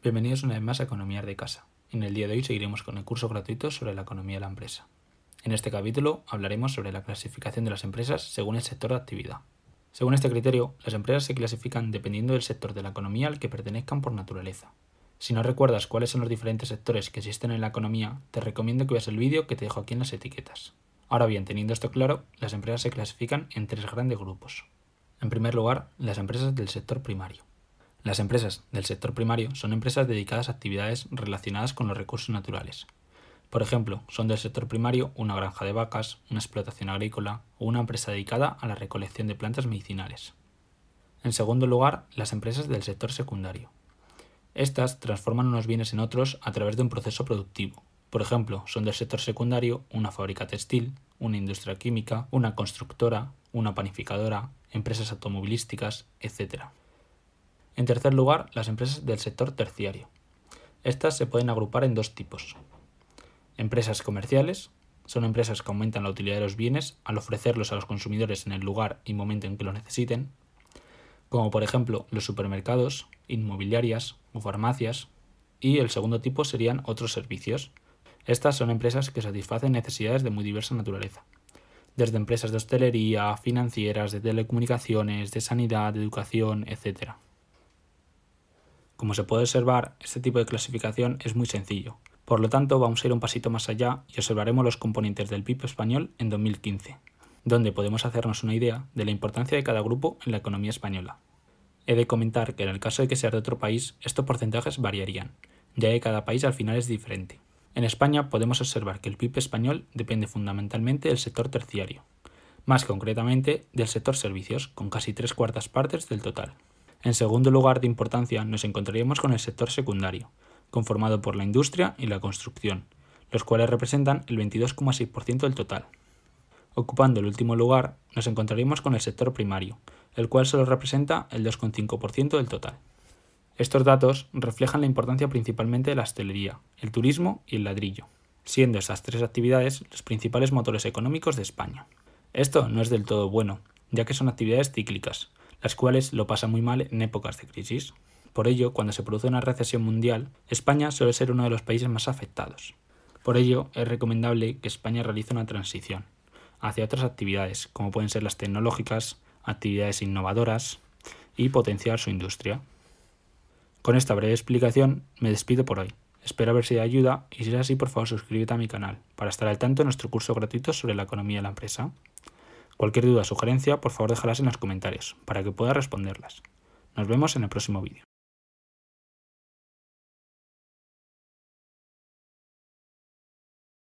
Bienvenidos una vez más a Economía de Casa. En el día de hoy seguiremos con el curso gratuito sobre la economía de la empresa. En este capítulo hablaremos sobre la clasificación de las empresas según el sector de actividad. Según este criterio, las empresas se clasifican dependiendo del sector de la economía al que pertenezcan por naturaleza. Si no recuerdas cuáles son los diferentes sectores que existen en la economía, te recomiendo que veas el vídeo que te dejo aquí en las etiquetas. Ahora bien, teniendo esto claro, las empresas se clasifican en tres grandes grupos. En primer lugar, las empresas del sector primario. Las empresas del sector primario son empresas dedicadas a actividades relacionadas con los recursos naturales. Por ejemplo, son del sector primario una granja de vacas, una explotación agrícola o una empresa dedicada a la recolección de plantas medicinales. En segundo lugar, las empresas del sector secundario. Estas transforman unos bienes en otros a través de un proceso productivo. Por ejemplo, son del sector secundario una fábrica textil, una industria química, una constructora, una panificadora, empresas automovilísticas, etc. En tercer lugar, las empresas del sector terciario. Estas se pueden agrupar en dos tipos. Empresas comerciales son empresas que aumentan la utilidad de los bienes al ofrecerlos a los consumidores en el lugar y momento en que lo necesiten, como por ejemplo los supermercados, inmobiliarias o farmacias, y el segundo tipo serían otros servicios. Estas son empresas que satisfacen necesidades de muy diversa naturaleza, desde empresas de hostelería, financieras, de telecomunicaciones, de sanidad, de educación, etc. Como se puede observar, este tipo de clasificación es muy sencillo. Por lo tanto, vamos a ir un pasito más allá y observaremos los componentes del PIB español en 2015, donde podemos hacernos una idea de la importancia de cada grupo en la economía española. He de comentar que en el caso de que sea de otro país, estos porcentajes variarían, ya que cada país al final es diferente. En España podemos observar que el PIB español depende fundamentalmente del sector terciario, más concretamente del sector servicios, con casi 3/4 partes del total. En segundo lugar de importancia nos encontraríamos con el sector secundario, conformado por la industria y la construcción, los cuales representan el 22,6% del total. Ocupando el último lugar nos encontraríamos con el sector primario, el cual solo representa el 2,5% del total. Estos datos reflejan la importancia principalmente de la hostelería, el turismo y el ladrillo, siendo estas tres actividades los principales motores económicos de España. Esto no es del todo bueno, ya que son actividades cíclicas, las cuales lo pasan muy mal en épocas de crisis. Por ello, cuando se produce una recesión mundial, España suele ser uno de los países más afectados. Por ello, es recomendable que España realice una transición hacia otras actividades, como pueden ser las tecnológicas, actividades innovadoras y potenciar su industria. Con esta breve explicación me despido por hoy. Espero haber sido de ayuda y si es así, por favor suscríbete a mi canal para estar al tanto de nuestro curso gratuito sobre la economía de la empresa. Cualquier duda o sugerencia, por favor déjalas en los comentarios, para que pueda responderlas. Nos vemos en el próximo vídeo.